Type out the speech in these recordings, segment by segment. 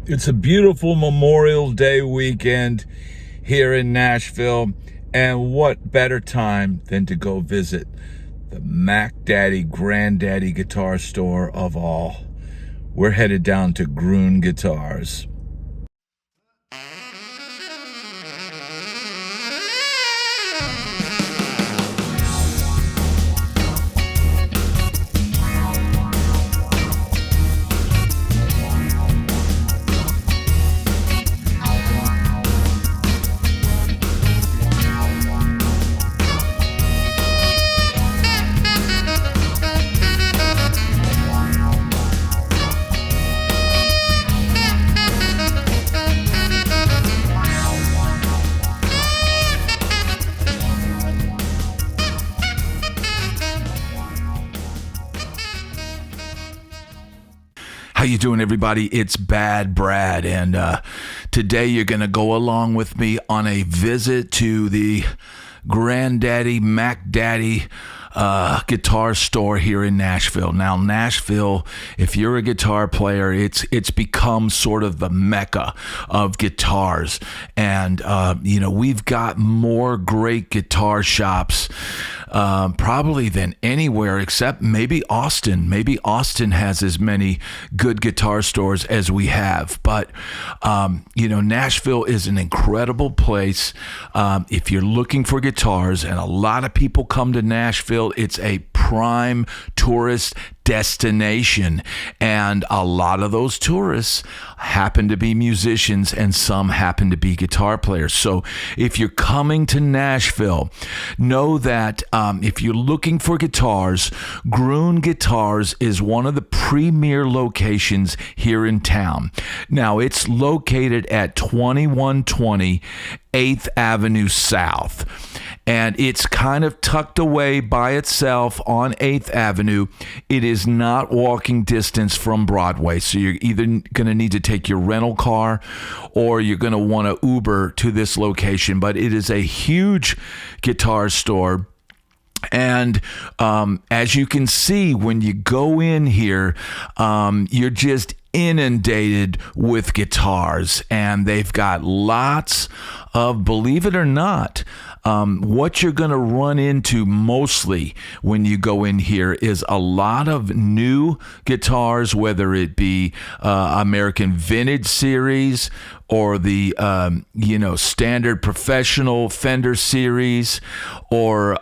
It's a beautiful Memorial Day weekend here in Nashville, and what better time than to go visit the Mac Daddy Granddaddy guitar store of all. We're headed down to Gruhn Guitars. How you doing, everybody? It's BadBrad, and today you're going to go along with me on a visit to the Granddaddy Mac Daddy guitar store here in Nashville. Now, Nashville, if you're a guitar player, it's become sort of the mecca of guitars, and we've got more great guitar shops probably than anywhere except maybe Austin. Maybe Austin has as many good guitar stores as we have. But, Nashville is an incredible place. If you're looking for guitars, and a lot of people come to Nashville, it's a prime tourist destination, and a lot of those tourists happen to be musicians, and some happen to be guitar players. So if you're coming to Nashville, know that if you're looking for guitars, Gruhn Guitars is one of the premier locations here in town. Now, it's located at 2120 8th Avenue South, and it's kind of tucked away by itself on 8th Avenue. It is not walking distance from Broadway, so you're either going to need to take your rental car or you're going to want to Uber to this location. But it is a huge guitar store. And as you can see, when you go in here, you're just inundated with guitars, and they've got lots of, believe it or not, what you're going to run into mostly when you go in here is a lot of new guitars, whether it be American Vintage Series or the standard professional Fender series, or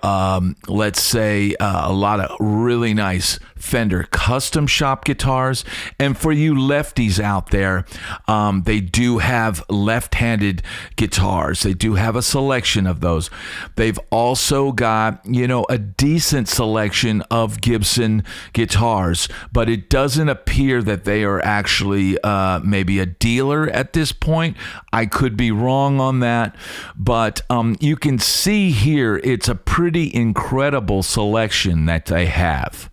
let's say a lot of really nice Fender custom shop guitars. And for you lefties out there, they do have left-handed guitars. They do have a selection of those. They've also got, a decent selection of Gibson guitars, but it doesn't appear that they are actually maybe a dealer at this point. I could be wrong on that, but you can see here it's a pretty incredible selection that they have.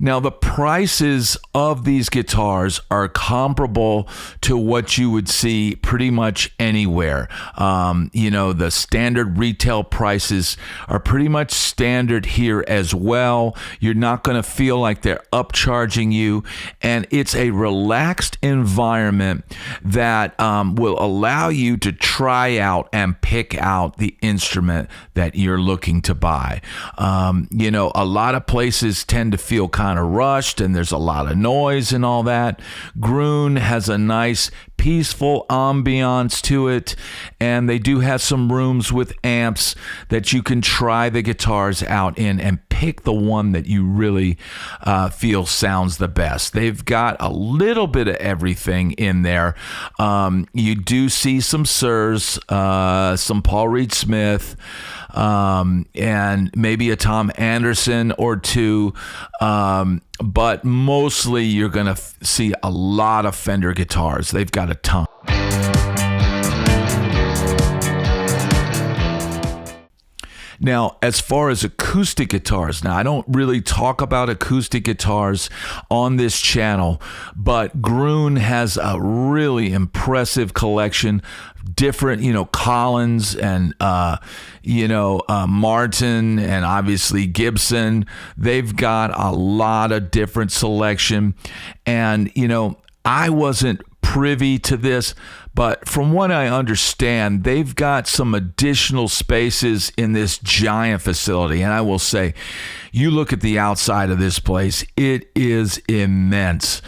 Now, the prices of these guitars are comparable to what you would see pretty much anywhere. The standard retail prices are pretty much standard here as well. You're not going to feel like they're upcharging you, and it's a relaxed environment that will allow you to try out and pick out the instrument that you're looking to buy. A lot of places tend to feel kind of rushed, and there's a lot of noise and all that. Gruhn has a nice peaceful ambiance to it, and they do have some rooms with amps that you can try the guitars out in and pick the one that you really feel sounds the best. They've got a little bit of everything in there. You do see some Sirs, some Paul Reed Smith, and maybe a Tom Anderson or two, but mostly you're going to see a lot of Fender guitars. They've got a ton. Now, as far as acoustic guitars, now I don't really talk about acoustic guitars on this channel, but Gruhn has a really impressive collection, different, Collins and, Martin and obviously Gibson. They've got a lot of different selection. And, I wasn't privy to this, but from what I understand, they've got some additional spaces in this giant facility. And I will say, you look at the outside of this place, it is immense.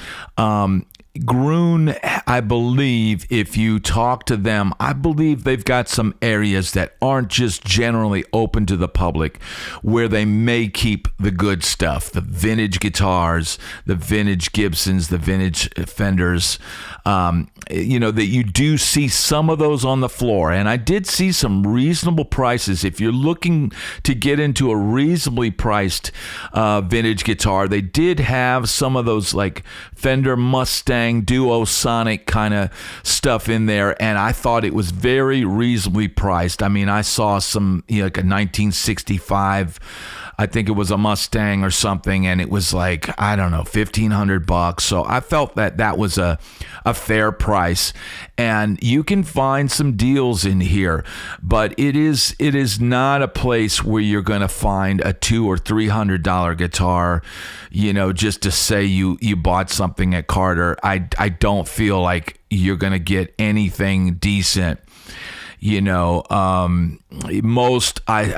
Gruhn, I believe, if you talk to them, I believe they've got some areas that aren't just generally open to the public, where they may keep the good stuff, the vintage guitars, the vintage Gibsons, the vintage Fenders, that you do see some of those on the floor. And I did see some reasonable prices. If you're looking to get into a reasonably priced vintage guitar, they did have some of those like Fender Mustang Duo Sonic kind of stuff in there, and I thought it was very reasonably priced. I mean, I saw some like a 1965, I think it was a Mustang or something, and it was like, I don't know, $1,500. So I felt that was a fair price, and you can find some deals in here, but it is not a place where you're going to find a $200 or $300 guitar, just to say you bought something at Carter. I don't feel like you're going to get anything decent. I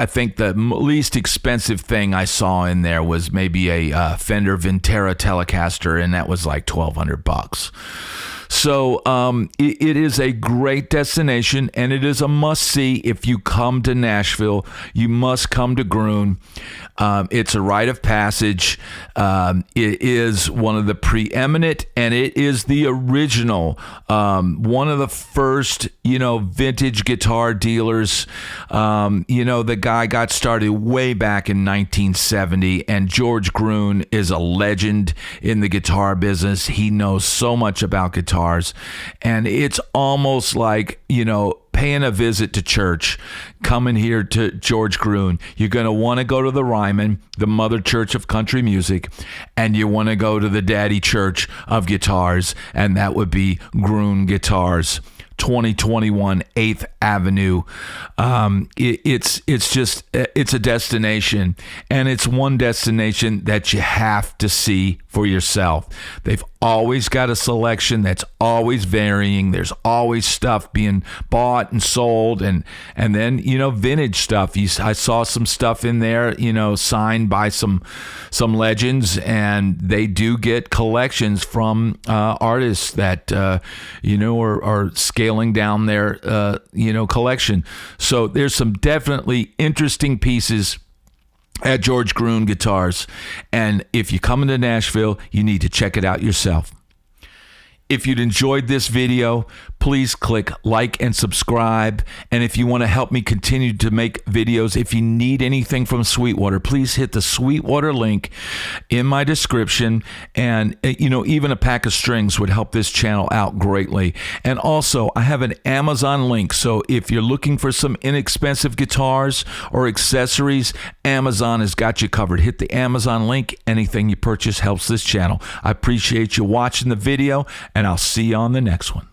think the least expensive thing I saw in there was maybe a Fender Vintera Telecaster, and that was like $1,200. So it is a great destination, and it is a must-see. If you come to Nashville, you must come to Gruhn. It's a rite of passage. It is one of the preeminent, and it is the original, one of the first, vintage guitar dealers. The guy got started way back in 1970, and George Gruhn is a legend in the guitar business. He knows so much about guitars, and it's almost like, paying a visit to church, coming here to George Gruhn. You're going to want to go to the Ryman, the mother church of country music, and you want to go to the daddy church of guitars, and that would be Gruhn Guitars. 2021 8th Avenue. It's a destination, and it's one destination that you have to see for yourself. They've always got a selection that's always varying. There's always stuff being bought and sold, and then vintage stuff. I saw some stuff in there, signed by some legends, and they do get collections from artists that are scaling down their collection. So there's some definitely interesting pieces at George Gruhn Guitars, and if you come into Nashville, you need to check it out yourself. If you'd enjoyed this video, please click like and subscribe. And if you want to help me continue to make videos, if you need anything from Sweetwater, please hit the Sweetwater link in my description. And, even a pack of strings would help this channel out greatly. And also, I have an Amazon link. So if you're looking for some inexpensive guitars or accessories, Amazon has got you covered. Hit the Amazon link. Anything you purchase helps this channel. I appreciate you watching the video, and I'll see you on the next one.